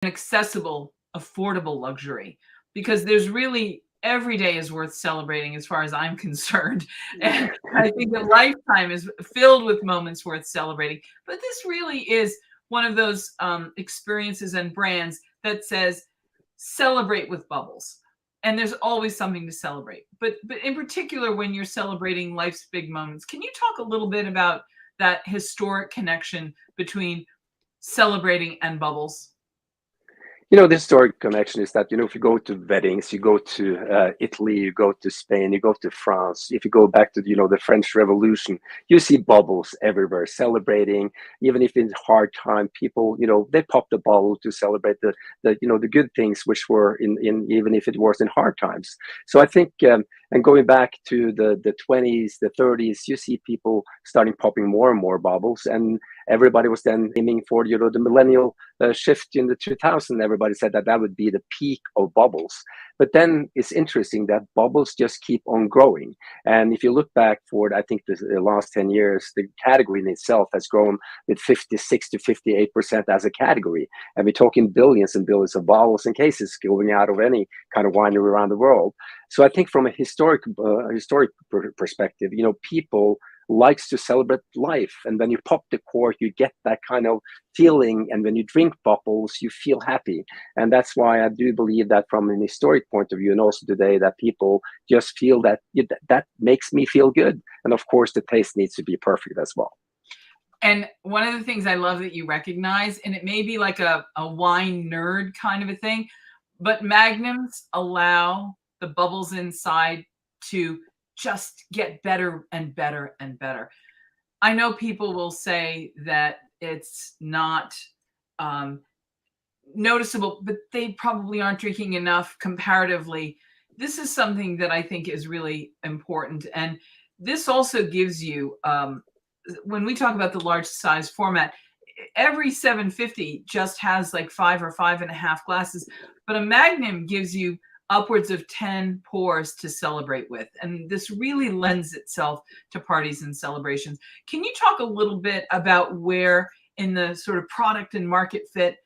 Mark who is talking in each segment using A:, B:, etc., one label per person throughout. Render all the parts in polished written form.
A: accessible, affordable luxury, because there's really every day is worth celebrating as far as I'm concerned. And I think a lifetime is filled with moments worth celebrating. But this really is one of those experiences and brands that says celebrate with bubbles. And there's always something to celebrate. But in particular, when you're celebrating life's big moments, can you talk a little bit about that historic connection between celebrating and bubbles?
B: The historic connection is that, if you go to weddings, you go to Italy, you go to Spain, you go to France. If you go back to, the French Revolution, you see bubbles everywhere celebrating. Even if in hard time, people, they pop the bubble to celebrate the good things, which were in even if it was in hard times. So I think, and going back to the 20s, the 30s, you see people starting popping more and more bubbles, and everybody was then aiming for, the millennial shift in the 2000s. Everybody said that would be the peak of bubbles. But then it's interesting that bubbles just keep on growing. And if you look back for, I think, the last 10 years, the category in itself has grown with 56 to 58% as a category. And we're talking billions and billions of bottles and cases going out of any kind of winery around the world. So I think from a historic perspective, people likes to celebrate life. And when you pop the cork, you get that kind of feeling. And when you drink bubbles, you feel happy. And that's why I do believe that from an historic point of view, and also today, that people just feel that that makes me feel good. And of course, the taste needs to be perfect as well.
A: And one of the things I love that you recognize, and it may be like a wine nerd kind of a thing, but magnums allow the bubbles inside to just get better and better and better. I know people will say that it's not noticeable, but they probably aren't drinking enough comparatively. This is something that I think is really important. And this also gives you, when we talk about the large size format, every 750 just has like 5 or 5.5 glasses, but a magnum gives you upwards of 10 pours to celebrate with. And this really lends itself to parties and celebrations. Can you talk a little bit about where in the sort of product and market fit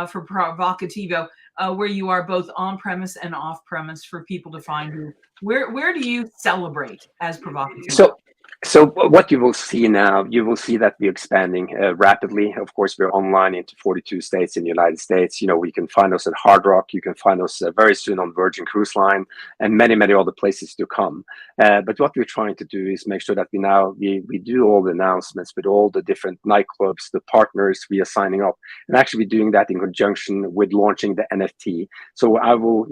A: for Provocativo, where you are both on premise and off premise for people to find you? Where do you celebrate as Provocativo?
B: So what you will see now, you will see that we're expanding rapidly. Of course, we're online into 42 states in the United States. We can find us at Hard Rock. You can find us very soon on Virgin Cruise Line and many, many other places to come. But what we're trying to do is make sure that we do all the announcements with all the different nightclubs, the partners we are signing up, and actually we're doing that in conjunction with launching the NFT. So I will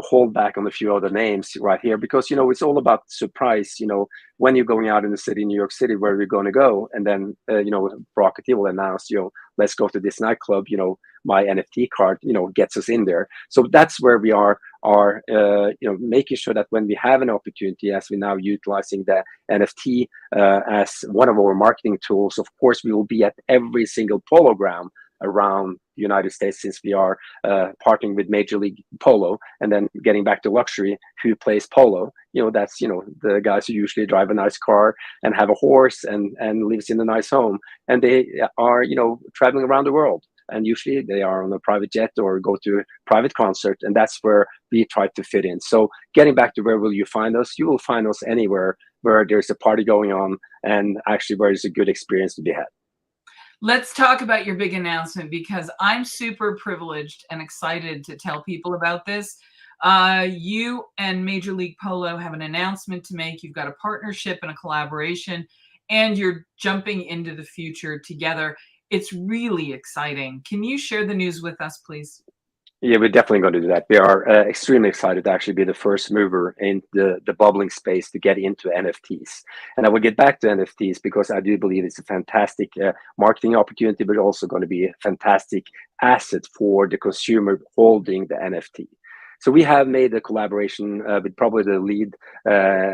B: hold back on a few other names right here because, it's all about surprise, when you're going out in the city, New York City, where we're going to go. And then, Provocativo will announce, let's go to this nightclub, my NFT card, gets us in there. So that's where we are making sure that when we have an opportunity, as we're now utilizing the NFT as one of our marketing tools, of course, we will be at every single polo ground around the United States, since we are partnering with Major League Polo. And then getting back to luxury, who plays polo? That's the guys who usually drive a nice car and have a horse and lives in a nice home, and they are traveling around the world. And usually they are on a private jet or go to a private concert, and that's where we try to fit in. So getting back to where will you find us? You will find us anywhere where there's a party going on and actually where there's a good experience to be had.
A: Let's talk about your big announcement, because I'm super privileged and excited to tell people about this. You and Major League Polo have an announcement to make. You've got a partnership and a collaboration, and you're jumping into the future together. It's really exciting. Can you share the news with us, please?
B: Yeah, we're definitely going to do that. We are extremely excited to actually be the first mover in the bubbling space to get into NFTs. And I will get back to NFTs because I do believe it's a fantastic marketing opportunity, but also going to be a fantastic asset for the consumer holding the NFT. So we have made a collaboration with probably the lead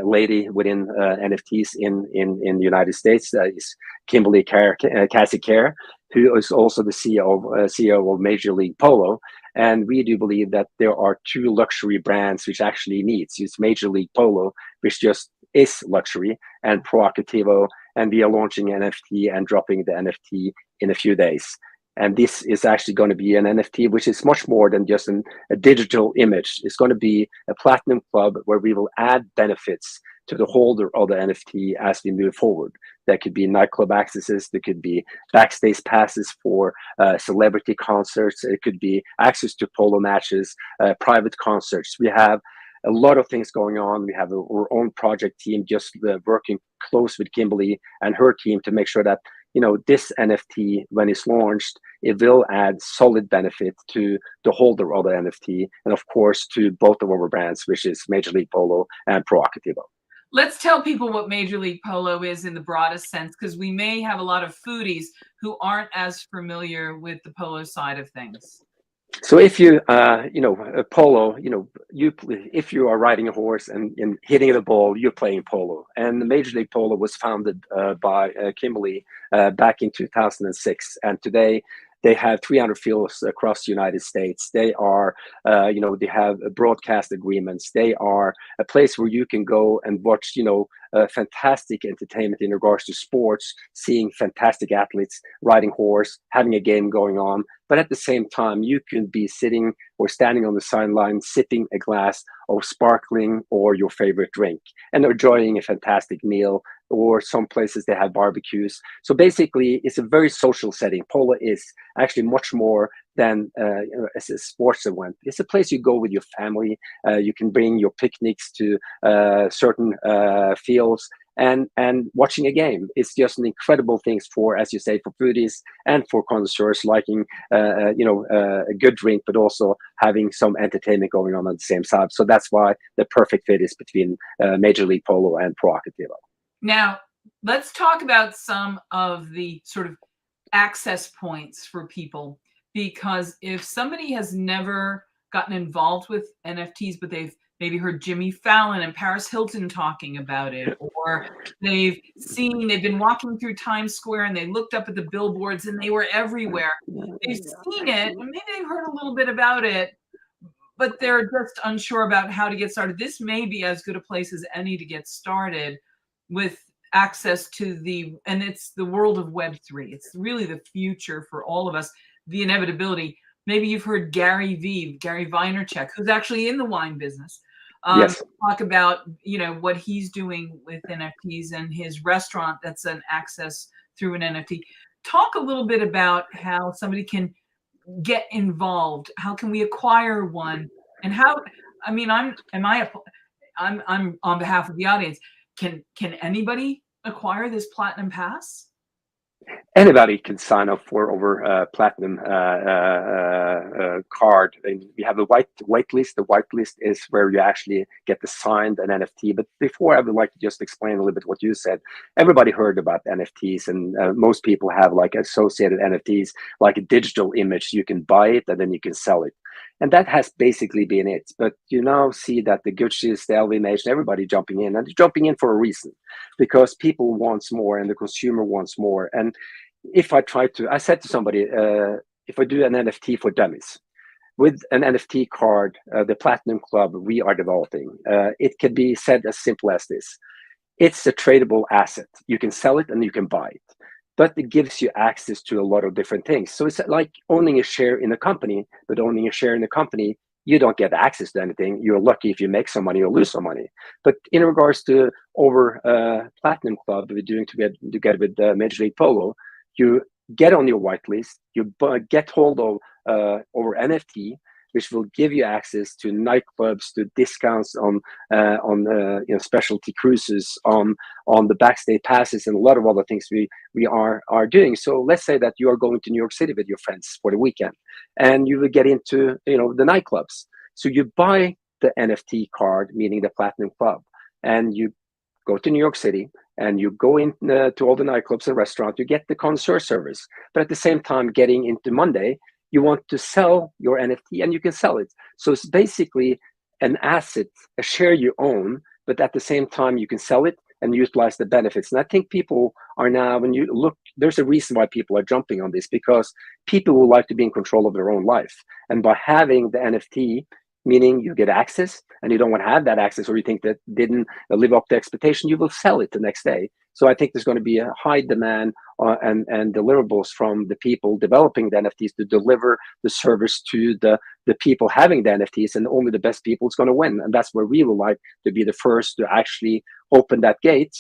B: lady within NFTs in the United States. Is Kimberly Cassie Kerr, who is also the CEO of Major League Polo. And we do believe that there are two luxury brands which actually meets. It's Major League Polo, which just is luxury, and Provocativo. And we are launching NFT and dropping the NFT in a few days. And this is actually going to be an NFT, which is much more than just a digital image. It's going to be a platinum club where we will add benefits to the holder of the NFT as we move forward. That could be nightclub accesses, there could be backstage passes for celebrity concerts, it could be access to polo matches, private concerts. We have a lot of things going on. We have our own project team just working close with Kimberly and her team to make sure that this NFT, when it's launched, it will add solid benefit to the holder of the NFT, and of course to both of our brands, which is Major League Polo and Provocativo.
A: Let's tell people what Major League Polo is in the broadest sense, because we may have a lot of foodies who aren't as familiar with the polo side of things.
B: So if you, polo, if you are riding a horse and hitting the ball, you're playing polo. And the Major League Polo was founded by Kimberly back in 2006. And today they have 300 fields across the United States. They are, they have broadcast agreements. They are a place where you can go and watch, fantastic entertainment in regards to sports, seeing fantastic athletes riding horse, having a game going on. But at the same time, you can be sitting or standing on the sideline, sipping a glass of sparkling or your favorite drink and enjoying a fantastic meal, or some places they have barbecues. So basically, it's a very social setting. Polo is actually much more than as a sports event. It's a place you go with your family. You can bring your picnics to certain fields. And watching a game is just an incredible thing for, as you say, for foodies and for connoisseurs liking, a good drink, but also having some entertainment going on at the same time. So that's why the perfect fit is between Major League Polo and Provocativo.
A: Now, let's talk about some of the sort of access points for people, because if somebody has never gotten involved with NFTs, but they've maybe heard Jimmy Fallon and Paris Hilton talking about it, or they've been walking through Times Square and they looked up at the billboards and they were everywhere. They've seen it and maybe they've heard a little bit about it, but they're just unsure about how to get started. This may be as good a place as any to get started with access to and it's the world of Web3. It's really the future for all of us, the inevitability. Maybe you've heard Gary Vaynerchuk, who's actually in the wine business,
B: Yes.
A: talk about, what he's doing with NFTs and his restaurant that's an access through an NFT. Talk a little bit about how somebody can get involved. How can we acquire one? And I'm on behalf of the audience. Can anybody acquire this platinum pass?
B: Anybody can sign up for our platinum card. And we have a white list. The white list is where you actually get the signed an NFT. But before, I would like to just explain a little bit what you said. Everybody heard about NFTs, and most people have like associated NFTs, like a digital image. You can buy it and then you can sell it. And that has basically been it. But you now see that the Gucci's, the LVMH, everybody jumping in, and they're jumping in for a reason, because people want more and the consumer wants more. And if I said to somebody, if I do an NFT for dummies, with an NFT card, the Platinum Club we are developing, it can be said as simple as this. It's a tradable asset. You can sell it and you can buy it, but it gives you access to a lot of different things. So it's like owning a share in a company, but owning a share in a company, you don't get access to anything. You're lucky if you make some money or lose some money. But in regards to our Platinum Club we're doing together with Major League Polo, you get on your whitelist, you get hold of our NFT, which will give you access to nightclubs, to discounts on specialty cruises, on the backstage passes, and a lot of other things we are doing. So let's say that you are going to New York City with your friends for the weekend, and you will get into the nightclubs. So you buy the NFT card, meaning the Platinum Club, and you go to New York City and you go in to all the nightclubs and restaurants. You get the connoisseur service, but at the same time, getting into Monday, you want to sell your NFT and you can sell it. So it's basically an asset, a share you own, but at the same time, you can sell it and utilize the benefits. And I think people are now, when you look, there's a reason why people are jumping on this, because people would like to be in control of their own life. And by having the NFT, meaning you get access and you don't want to have that access, or you think that didn't live up to expectation, you will sell it the next day So I think there's going to be a high demand and deliverables from the people developing the NFTs to deliver the service to the people having the NFTs, and only the best people is going to win. And that's where we would like to be the first to actually open that gate,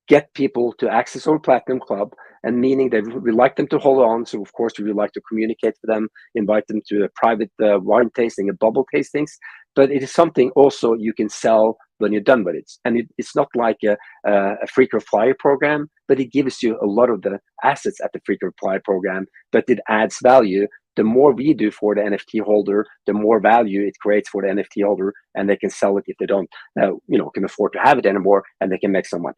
B: get people to access our Platinum Club, and meaning that we like them to hold on. So of course we would like to communicate with them, invite them to a private wine tasting and bubble tastings, but it is something also you can sell when you're done with it. And it's not like a frequent flyer program, but it gives you a lot of the assets at the frequent flyer program, but it adds value. The more we do for the NFT holder, the more value it creates for the NFT holder, and they can sell it if they don't, can afford to have it anymore, and they can make some money.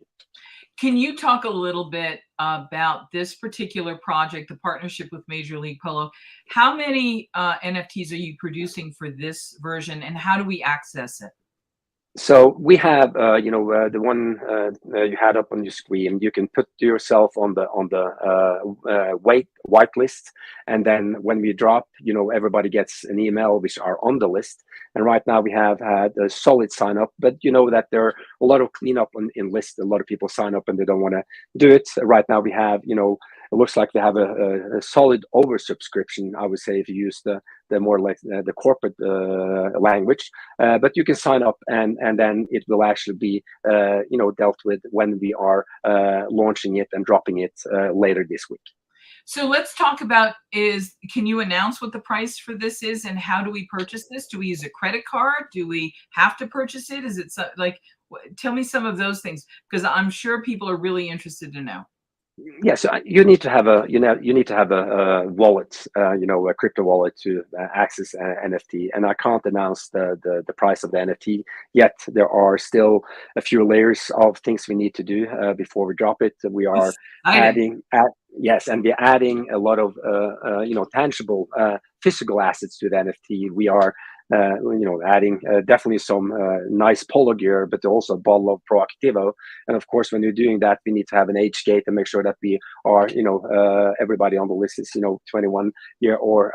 A: Can you talk a little bit about this particular project, the partnership with Major League Polo? How many NFTs are you producing for this version, and how do we access it?
B: So we have, the one you had up on your screen. You can put yourself on the white list, and then when we drop, everybody gets an email which are on the list. And right now we have had a solid sign up, but you know that there are a lot of cleanup in list. A lot of people sign up and they don't want to do it. Right now we have, it looks like we have a solid oversubscription, I would say, if you use the more like the corporate language. But you can sign up, and then it will actually be dealt with when we are launching it and dropping it later this week.
A: So let's talk about can you announce what the price for this is, and how do we purchase this? Do we use a credit card? Do we have to purchase it? Is it tell me some of those things, because I'm sure people are really interested to know.
B: Yeah, so you need to have a wallet, a crypto wallet to access NFT. And I can't announce the price of the NFT yet. There are still a few layers of things we need to do before we drop it. We are adding a lot of tangible physical assets to the NFT. We are adding definitely some nice polo gear, but also a bottle of Provocativo. And of course, when you're doing that, we need to have an age gate and make sure that we are, everybody on the list is, 21 year or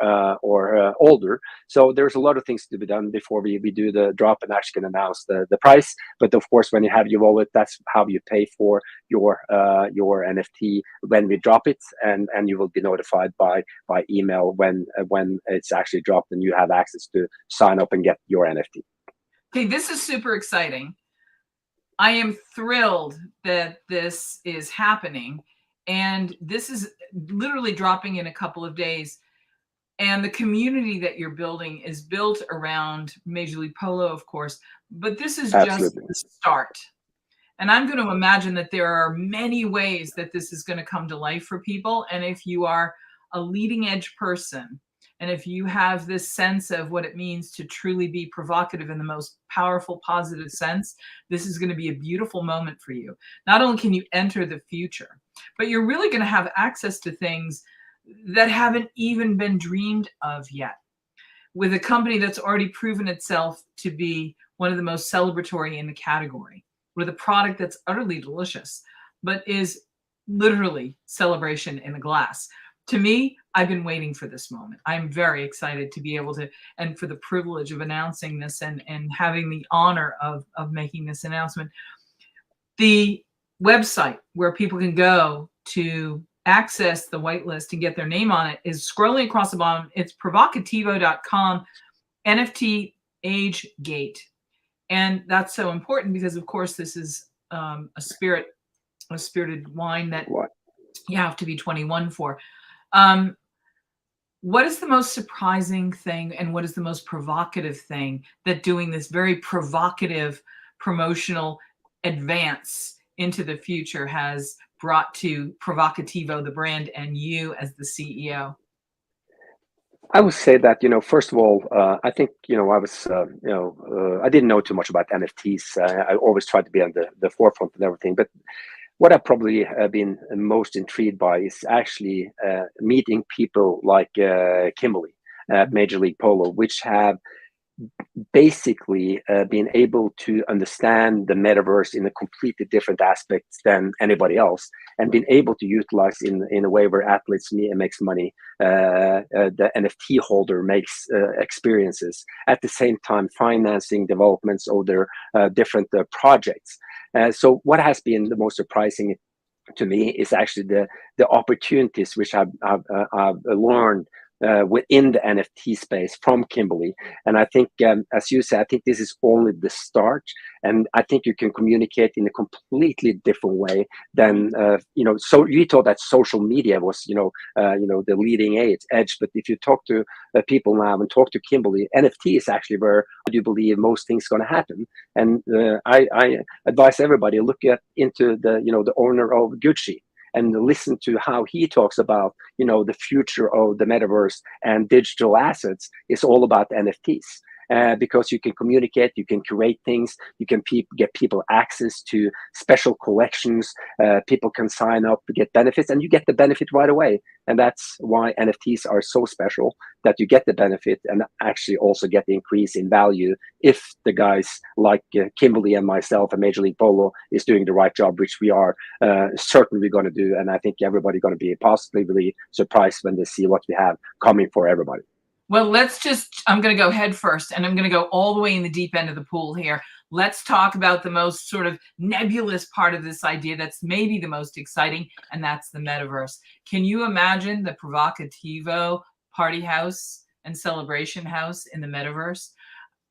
B: older. So there's a lot of things to be done before we do the drop and actually can announce the price. But of course, when you have your wallet, that's how you pay for your NFT when we drop it, and you will be notified by email when it's actually dropped and you have access to sign up and get your NFT.
A: Okay, this is super exciting. I am thrilled that this is happening, and this is literally dropping in a couple of days. And the community that you're building is built around Major League Polo, of course, but this is just the start. And I'm going to imagine that there are many ways that this is going to come to life for people. And if you are a leading edge person, and if you have this sense of what it means to truly be provocative in the most powerful, positive sense, this is going to be a beautiful moment for you. Not only can you enter the future, but you're really going to have access to things that haven't even been dreamed of yet, with a company that's already proven itself to be one of the most celebratory in the category, with a product that's utterly delicious, but is literally celebration in the glass. To me, I've been waiting for this moment. I'm very excited to be able to, and for the privilege of announcing this and having the honor of making this announcement. The website where people can go to access the whitelist and get their name on it is scrolling across the bottom. It's provocativo.com, NFT age gate. And that's so important because, of course, this is a spirited wine that you have to be 21 for. What is the most surprising thing, and what is the most provocative thing that doing this very provocative promotional advance into the future has brought to Provocativo, the brand, and you as the CEO?
B: I would say that, first of all, I think, I was, I didn't know too much about NFTs. I always tried to be on the forefront and everything. But what I've probably been most intrigued by is actually meeting people like Kimberly at Major League Polo, which have basically been able to understand the metaverse in a completely different aspect than anybody else, and been able to utilize in a way where athletes makes money, the NFT holder makes experiences, at the same time financing developments of their different projects. So what has been the most surprising to me is actually the opportunities which I've learned within the NFT space from Kimberly. And I think, as you said, I think this is only the start. And I think you can communicate in a completely different way than, so we thought that social media was, the leading edge. But if you talk to people now and talk to Kimberly, NFT is actually where I do believe most things going to happen. And I advise everybody into the owner of Gucci and listen to how he talks about, the future of the metaverse and digital assets is all about NFTs. Because you can communicate, you can create things, you can get people access to special collections, people can sign up to get benefits, and you get the benefit right away. And that's why NFTs are so special, that you get the benefit and actually also get the increase in value if the guys like Kimberly and myself and Major League Polo is doing the right job, which we are certainly going to do. And I think everybody's going to be positively surprised when they see what we have coming for everybody.
A: Well, I'm going to go head first, and I'm going to go all the way in the deep end of the pool here. Let's talk about the most sort of nebulous part of this idea that's maybe the most exciting, and that's the metaverse. Can you imagine the Provocativo party house and celebration house in the metaverse?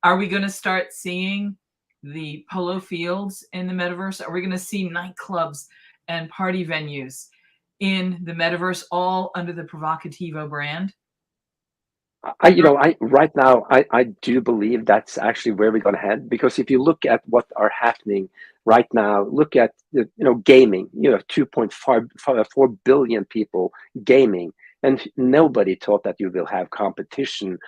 A: Are we going to start seeing the polo fields in the metaverse? Are we going to see nightclubs and party venues in the metaverse, all under the Provocativo brand?
B: Right now, I do believe that's actually where we're going to head, because if you look at what are happening right now, look at gaming. 2.4 billion people gaming, and nobody thought that you will have competition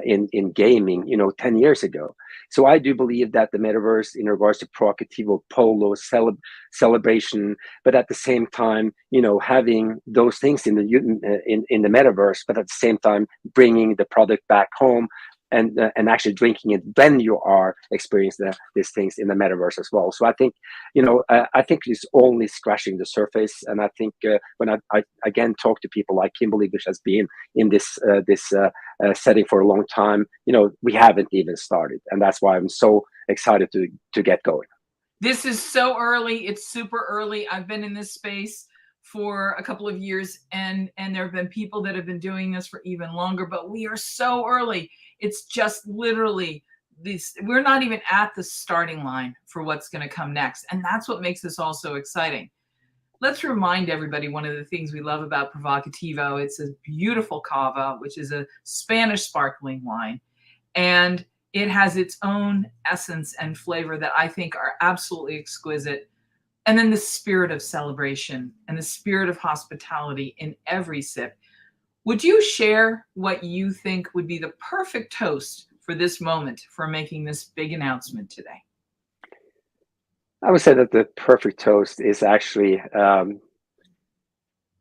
B: in gaming 10 years ago. So I do believe that the metaverse, in regards to Provocativo Polo celebration, but at the same time having those things in the metaverse, but at the same time bringing the product back home and actually drinking it when you are experiencing these things in the metaverse as well. So I think I think it's only scratching the surface. And I think when I again talk to people like Kimberly, which has been in this setting for a long time, we haven't even started, and that's why I'm so excited to get going.
A: This is so early. It's super early. I've been in this space for a couple of years, and there have been people that have been doing this for even longer, but we are so early. It's just literally we're not even at the starting line for what's going to come next. And that's what makes this all so exciting. Let's remind everybody one of the things we love about Provocativo. It's a beautiful cava, which is a Spanish sparkling wine. And it has its own essence and flavor that I think are absolutely exquisite. And then the spirit of celebration and the spirit of hospitality in every sip. Would you share what you think would be the perfect toast for this moment, for making this big announcement today?
B: I would say that the perfect toast is actually,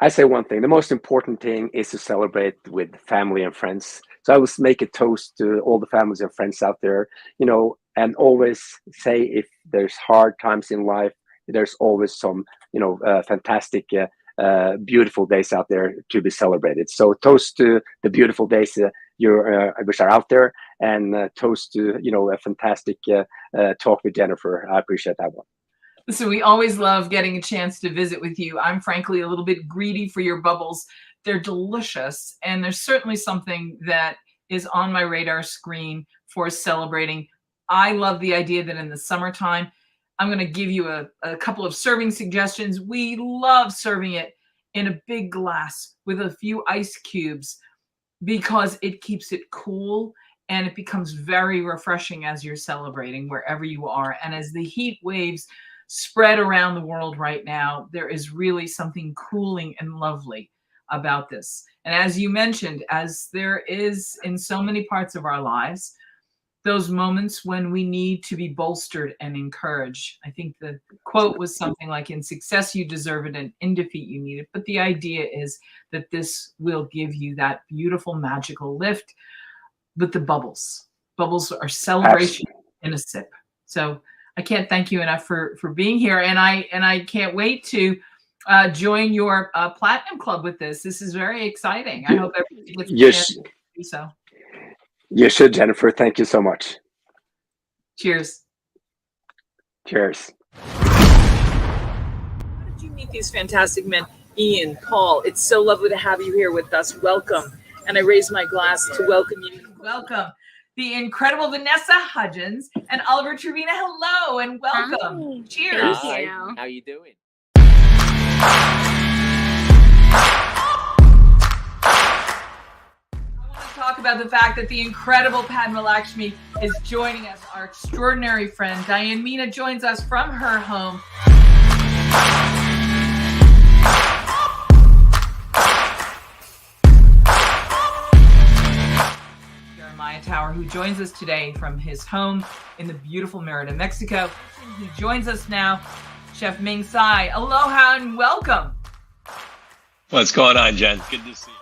B: I say one thing. The most important thing is to celebrate with family and friends. So I would make a toast to all the families and friends out there, and always say, if there's hard times in life, there's always some, fantastic, beautiful days out there to be celebrated. So toast to the beautiful days which are out there, and toast to, a fantastic talk with Jennifer. I appreciate that one.
A: Listen, we always love getting a chance to visit with you. I'm frankly a little bit greedy for your bubbles. They're delicious. And there's certainly something that is on my radar screen for celebrating. I love the idea that in the summertime, I'm going to give you a couple of serving suggestions. We love serving it in a big glass with a few ice cubes, because it keeps it cool and it becomes very refreshing as you're celebrating wherever you are. And as the heat waves spread around the world right now, there is really something cooling and lovely about this. And as you mentioned, as there is in so many parts of our lives, those moments when we need to be bolstered and encouraged. I think the quote was something like, in success, you deserve it, and in defeat, you need it. But the idea is that this will give you that beautiful, magical lift with the bubbles. Bubbles are celebration in a sip. So I can't thank you enough for being here. And I can't wait to join your Platinum Club with this. This is very exciting. I hope everybody gets a chance to do so.
B: You should, Jennifer. Thank you so much.
A: Cheers.
B: Cheers.
A: you meet these fantastic men? Ian, Paul, it's so lovely to have you here with us. Welcome. And I raise my glass to welcome you. Welcome. The incredible Vanessa Hudgens and Oliver Trevina. Hello and welcome.
C: Hi.
A: Cheers.
C: Thank you.
D: How you doing?
A: Talk about the fact that the incredible Padma Lakshmi is joining us. Our extraordinary friend Diane Meena joins us from her home. Jeremiah Tower, who joins us today from his home in the beautiful Merida, Mexico. He joins us now. Chef Ming Tsai, aloha and welcome.
E: What's going on, Jen? Good to see you.